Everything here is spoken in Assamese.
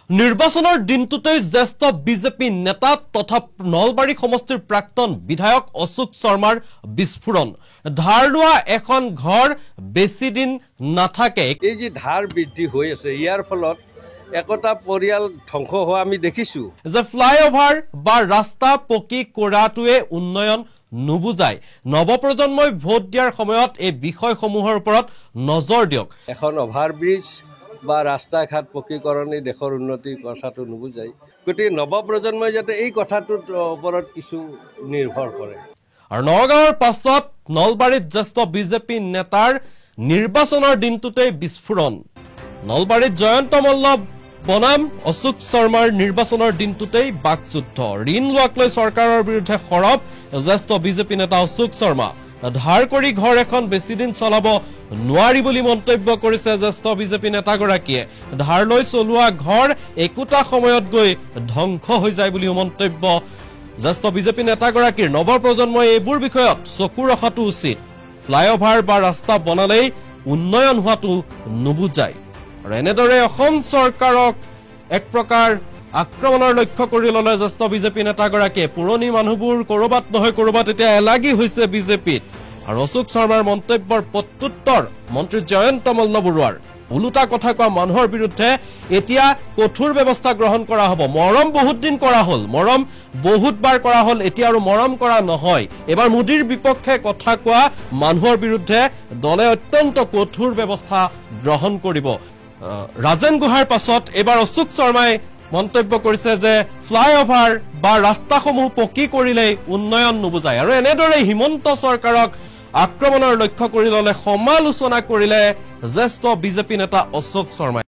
নিৰ্বাচনৰ দিনটোতেই জ্যেষ্ঠ বিজেপি নেতা তথা নলবাৰী সমষ্টিৰ প্ৰাক্তন বিধায়ক অশোক শৰ্মাৰ বিস্ফোৰণ ধাৰ লোৱা এখন ঘৰ বেছি দিন নাথাকে এই যে ধাৰ বৃদ্ধি হৈ আছে ইয়াৰ ফলত একতা পৰিয়াল ধ্বংস হোৱা আমি দেখিছো যে ফ্লাইঅভাৰ বা ৰাস্তা পকি কৰাটোৱে উন্নয়ন নুবুজায় নৱপ্ৰজন্মই ভোট দিয়াৰ সময়ত এই বিষয়সমূহৰ ওপৰত নজৰ দিয়ক এখন অভাৰব্ৰিজ বা ৰাস্তা ঘাট পকীকৰণে দেশৰ উন্নতিৰ কথাটো নুবুজায় গতিকে নৱপ্ৰজন্মই যাতে এই কথাটোৰ ওপৰত কিছু নিৰ্ভৰ কৰে আৰু নগাঁৱৰ পাছত নলবাৰীত জ্যেষ্ঠ বিজেপি নেতাৰ নিৰ্বাচনৰ দিনটোতেই বিস্ফোৰণ নলবাৰীত জয়ন্ত মল্ল বনাম অশোক শৰ্মাৰ নিৰ্বাচনৰ দিনটোতেই বাকযুদ্ধ ঋণ লোৱাক লৈ চৰকাৰৰ বিৰুদ্ধে সৰব জ্যেষ্ঠ বিজেপি নেতা অশোক শৰ্মা ধাৰ কৰি ঘৰ এখন বেছি দিন চলাব নোৱাৰি বুলি মন্তব্য কৰিছে জ্যেষ্ঠ বিজেপি নেতাগৰাকীয়ে ধাৰ লৈ চলোৱা ঘৰ একোটা সময়ত গৈ ধ্বংস হৈ যায় বুলি মন্তব্য জ্যেষ্ঠ বিজেপি নেতাগৰাকীৰ নৱপ্ৰজন্মই এইবোৰ বিষয়ত চকু ৰখাটো উচিত ফ্লাইঅভাৰ বা ৰাস্তা বনালেই উন্নয়ন হোৱাটো নুবুজায় আৰু এনেদৰে অসম চৰকাৰক এক প্ৰকাৰ আক্ৰমণৰ লক্ষ্য কৰি ললে জ্যেষ্ঠ বিজেপি নেতাগৰাকীয়ে পুৰণি মানুহবোৰ কৰবাত নহয় কৰবাত এতিয়া এলাগি হৈছে বিজেপিত আৰু অশোক শৰ্মাৰ মন্তব্যৰ প্ৰত্যুত্তৰ মন্ত্ৰী জয়ন্ত মল্ল বৰুৱাৰ উলুটা কথা কোৱা মানুহৰ বিৰুদ্ধে এতিয়া কঠোৰ ব্যৱস্থা গ্ৰহণ কৰা হ'ব মৰম বহুত দিন কৰা হ'ল মৰম বহুতবাৰ কৰা হ'ল এতিয়া আৰু মৰম কৰা নহয় এবাৰ মোদীৰ বিপক্ষে কথা কোৱা মানুহৰ বিৰুদ্ধে দলে অত্যন্ত কঠোৰ ব্যৱস্থা গ্ৰহণ কৰিব ৰাজেন গুহাৰ পাছত এবাৰ অশোক শৰ্মাই মন্তব্য কৰিছে যে ফ্লাইঅভাৰ বা ৰাস্তাসমূহ পকি কৰিলেই উন্নয়ন নুবুজায় আৰু এনেদৰে হিমন্ত চৰকাৰক আক্ৰমণৰ লক্ষ্য কৰি ললে সমালোচনা কৰিলে জ্যেষ্ঠ বিজেপি নেতা অশোক শৰ্মাই